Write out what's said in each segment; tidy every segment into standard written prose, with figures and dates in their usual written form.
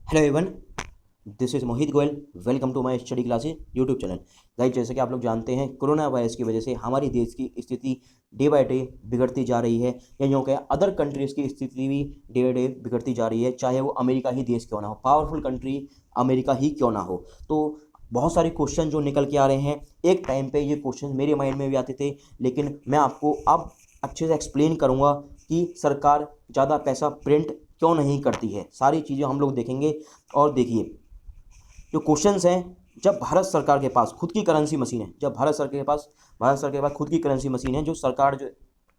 Hello everyone, this is Mohit Goyal. Welcome to my study classes YouTube channel. Guys, जैसे कि आप लोग जानते हैं, कोरोना वायरस की वजह से हमारी देश की स्थिति डे बाय डे बिगड़ती जा रही है, या यूँ कहें अदर कंट्रीज़ की स्थिति भी डे बाय डे बिगड़ती जा रही है, चाहे वो अमेरिका ही देश क्यों ना हो, पावरफुल कंट्री अमेरिका ही क्यों ना हो। तो बहुत सारे क्वेश्चन जो निकल के आ रहे हैं, एक टाइम पे ये क्वेश्चन मेरे माइंड में भी आते थे, लेकिन मैं आपको अब अच्छे से एक्सप्लेन करूँगा कि सरकार ज़्यादा पैसा प्रिंट क्यों नहीं करती है। सारी चीज़ें हम लोग देखेंगे। और देखिए, जो क्वेश्चंस हैं, जब भारत सरकार के पास खुद की करेंसी मशीन है, जब भारत सरकार के पास खुद की करेंसी मशीन है, जो सरकार जो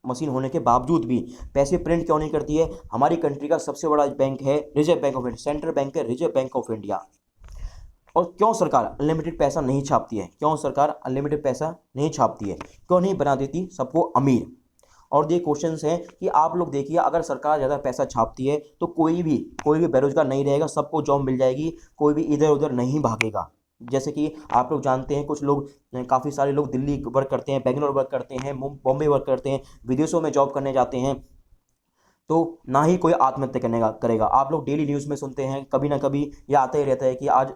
मशीन होने के बावजूद भी पैसे प्रिंट क्यों नहीं करती है। हमारी कंट्री का सबसे बड़ा बैंक है reserve bank of India, central bank है रिजर्व बैंक ऑफ इंडिया। और क्यों सरकार अनलिमिटेड पैसा नहीं छापती है, क्यों सरकार अनलिमिटेड पैसा नहीं छापती है, क्यों नहीं बना देती सबको अमीर। और ये क्वेश्चंस हैं कि आप लोग देखिए, अगर सरकार ज़्यादा पैसा छापती है तो कोई भी बेरोजगार नहीं रहेगा, सबको जॉब मिल जाएगी, कोई भी इधर उधर नहीं भागेगा। जैसे कि आप लोग जानते हैं, कुछ लोग, काफ़ी सारे लोग दिल्ली वर्क करते हैं, बेंगलोर वर्क करते हैं, बॉम्बे वर्क करते हैं, विदेशों में जॉब करने जाते हैं, तो ना ही कोई आत्महत्या करने का करेगा। आप लोग डेली न्यूज़ में सुनते हैं, कभी ना कभी ये आता ही रहता है कि आज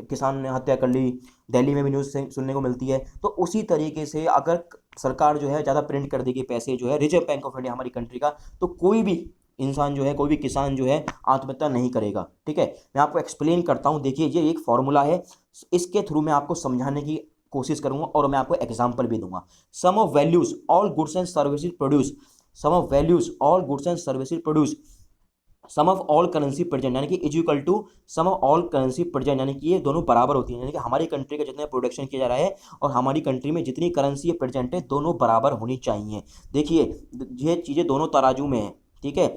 किसान ने हत्या कर ली, दिल्ली में भी न्यूज़ सुनने को मिलती है। तो उसी तरीके से अगर सरकार जो है ज़्यादा प्रिंट कर देगी पैसे, जो है रिजर्व बैंक ऑफ इंडिया हमारी कंट्री का, तो कोई भी इंसान जो है, कोई भी किसान जो है आत्महत्या नहीं करेगा। ठीक है, मैं आपको एक्सप्लेन करता हूँ। देखिए, ये एक फॉर्मूला है, इसके थ्रू मैं आपको समझाने की कोशिश करूंगा और मैं आपको एग्जाम्पल भी दूंगा। Sum of values all goods and services produce, sum of values all goods and services produce sum of all currency present, यानी कि is equal to sum of all currency present, यानी कि ये दोनों बराबर होती हैं। यानी कि हमारी कंट्री का जितना प्रोडक्शन किया जा रहा है और हमारी कंट्री में जितनी करेंसी प्रेजेंट है, दोनों बराबर होनी चाहिए। देखिए, ये चीज़ें दोनों तराजू में है। ठीक है,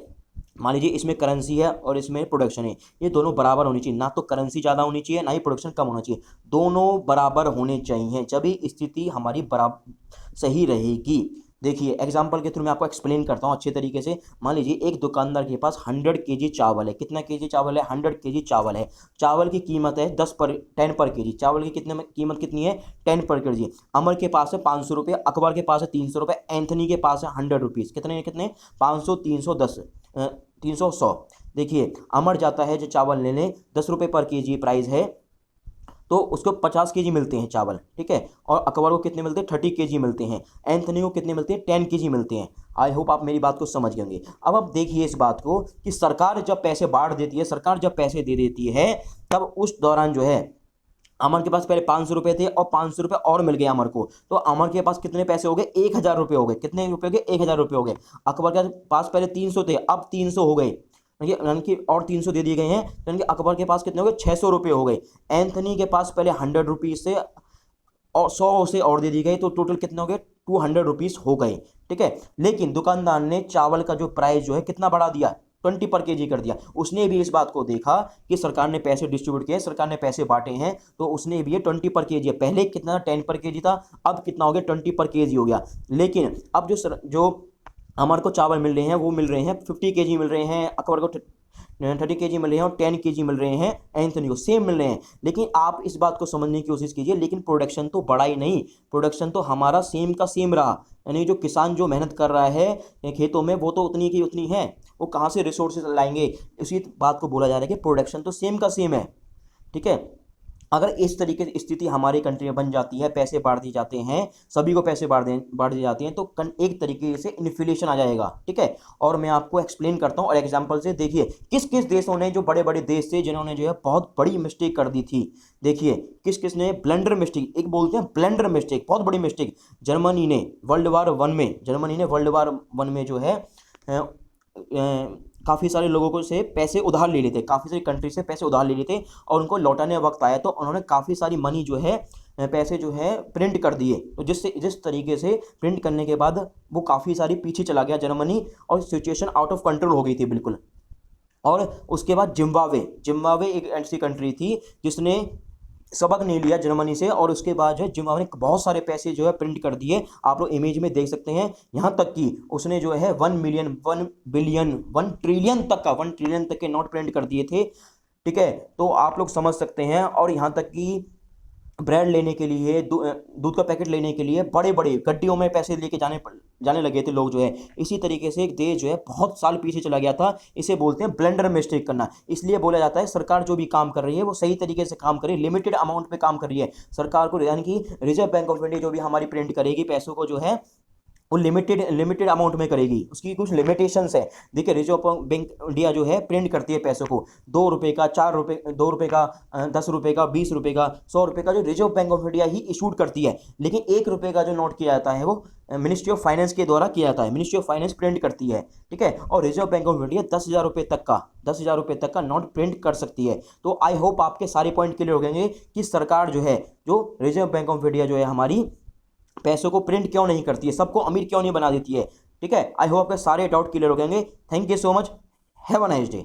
मान लीजिए इसमें करेंसी है और इसमें प्रोडक्शन है, ये दोनों बराबर होनी चाहिए। ना तो करेंसी ज़्यादा होनी चाहिए, ना ही प्रोडक्शन कम होना चाहिए, दोनों बराबर होने चाहिए, जभी स्थिति हमारी बराबर सही रहेगी। देखिए, एग्जाम्पल के थ्रू मैं आपको एक्सप्लेन करता हूँ अच्छे तरीके से। मान लीजिए एक दुकानदार के पास 100 kg चावल है। कितना केजी चावल है? 100 kg चावल है। चावल की कीमत है 10 पर 10 पर kg। चावल की कितने कीमत कितनी है? 10 पर kg। अमर के पास है 500 रुपये, अकबर के पास है 300 रुपये, एंथनी के पास है 100 रुपीज़। कितने कितने? 500, 310, 300, 100। देखिए, अमर जाता है जो चावल लेने, 10 रुपये पर kg प्राइस है, तो उसको 50 kg मिलते हैं चावल। ठीक है, और अकबर को कितने मिलते हैं? 30 kg मिलते हैं। एंथनी को कितने मिलते हैं? 10 kg मिलते हैं। आई होप आप मेरी बात को समझ गए होंगे। अब आप देखिए इस बात को कि सरकार जब पैसे बांट देती है, सरकार जब पैसे दे देती है, तब उस दौरान जो है, अमर के पास पहले 500 रुपये थे और 500 रुपये और मिल गए अमर को, तो अमर के पास कितने पैसे हो गए? 1000 रुपये हो गए। कितने रुपये हो गए? 1000 रुपये हो गए। अकबर के पास पहले 300 थे, अब 300 हो गए, यानी कि और 300 दे दिए गए हैं, यानी कि अकबर के पास कितने हो गए? 600 रुपये हो गए। एंथनी के पास पहले 100 रुपीज़ से और 100 से और दे दिए गए, तो टोटल कितने हो गए? 200 रुपीज़ हो गए। ठीक है, लेकिन दुकानदार ने चावल का जो प्राइस जो है कितना बढ़ा दिया? 20 पर kg कर दिया। उसने भी इस बात को देखा कि सरकार ने पैसे डिस्ट्रीब्यूट किए, सरकार ने पैसे बांटे हैं, तो उसने भी ये 20 पर kg है। पहले कितना? 10 पर kg था, अब कितना हो गया? 20 पर kg हो गया। लेकिन अब जो अमर को चावल मिल रहे हैं, वो मिल रहे हैं 50 kg मिल रहे हैं, अकबर को 30 kg मिल रहे हैं, और 10 kg मिल रहे हैं एंथनी को, सेम मिल रहे हैं। लेकिन आप इस बात को समझने की कोशिश कीजिए, लेकिन प्रोडक्शन तो बढ़ा ही नहीं, प्रोडक्शन तो हमारा सेम का सेम रहा। यानी जो किसान जो मेहनत कर रहा है खेतों में, वो तो उतनी की उतनी है, वो कहाँ से रिसोर्सेज लाएंगे? इसी बात को बोला जा रहा है कि प्रोडक्शन तो सेम का सेम है। ठीक है, अगर इस तरीके से स्थिति हमारी कंट्री में बन जाती है, पैसे बांट दिए जाते हैं, सभी को पैसे बांट दिए जाते हैं, तो एक तरीके से इन्फ्लेशन आ जाएगा। ठीक है, और मैं आपको एक्सप्लेन करता हूँ और एग्जांपल से। देखिए, किस किस देशों ने, जो बड़े बड़े देश थे, जिन्होंने जो है बहुत बड़ी मिस्टेक कर दी थी। देखिए, किस किस ने ब्लंडर मिस्टेक, एक बोलते हैं ब्लंडर मिस्टेक, बहुत बड़ी मिस्टेक। जर्मनी ने वर्ल्ड वार वन में जो है काफ़ी सारे लोगों को से पैसे उधार ले लेते, काफ़ी सारी कंट्री से पैसे उधार ले लेते, और उनको लौटाने वक्त आया तो उन्होंने काफ़ी सारी मनी जो है, पैसे जो है प्रिंट कर दिए। तो जिस तरीके से प्रिंट करने के बाद वो काफ़ी सारी पीछे चला गया जर्मनी, और सिचुएशन आउट ऑफ कंट्रोल हो गई थी बिल्कुल। और उसके बाद जिम्बाब्वे, एक ऐसी कंट्री थी जिसने सबक नहीं लिया जर्मनी से, और उसके बाद जो है जिम्बाब्वे ने बहुत सारे पैसे जो है प्रिंट कर दिए। आप लोग इमेज में देख सकते हैं। यहाँ तक कि उसने जो है 1 मिलियन, 1 बिलियन, 1 ट्रिलियन तक के नोट प्रिंट कर दिए थे। ठीक है, तो आप लोग समझ सकते हैं। और यहाँ तक कि ब्रेड लेने के लिए, दूध का पैकेट लेने के लिए बड़े बड़े गड्डियों में पैसे लेके जाने जाने लगे थे लोग जो है। इसी तरीके से एक देश जो है बहुत साल पीछे चला गया था। इसे बोलते हैं ब्लेंडर मिस्टेक करना। इसलिए बोला जाता है सरकार जो भी काम कर रही है वो सही तरीके से काम कर रही है, लिमिटेड अमाउंट पे काम कर रही है। सरकार को यानी कि रिजर्व बैंक ऑफ इंडिया जो भी हमारी प्रिंट करेगी पैसों को जो है वो लिमिटेड लिमिटेड अमाउंट में करेगी, उसकी कुछ लिमिटेशंस है। देखिए रिजर्व बैंक इंडिया जो है प्रिंट करती है पैसों को, 2 रुपए का, 4 रुपए, 2 रुपए का, 10 रुपए का, 20 रुपए का, 100 रुपए का, जो reserve bank of India he issued करती है। लेकिन 1 रुपए का जो नोट किया जाता है वो मिनिस्ट्री ऑफ फाइनेंस के द्वारा किया जाता है, मिनिस्ट्री ऑफ फाइनेंस प्रिंट करती है। ठीक है, और रिजर्व बैंक ऑफ इंडिया 10,000 रुपये तक का 10,000 रुपये तक का नोट प्रिंट कर सकती है। तो आई होप आपके सारे पॉइंट क्लियर हो गए कि सरकार जो है, जो रिजर्व बैंक ऑफ इंडिया जो है हमारी पैसों को प्रिंट क्यों नहीं करती है, सबको अमीर क्यों नहीं बना देती है। ठीक है, आई होप आपके सारे डाउट क्लियर हो गए। Thank you so much, have a nice day.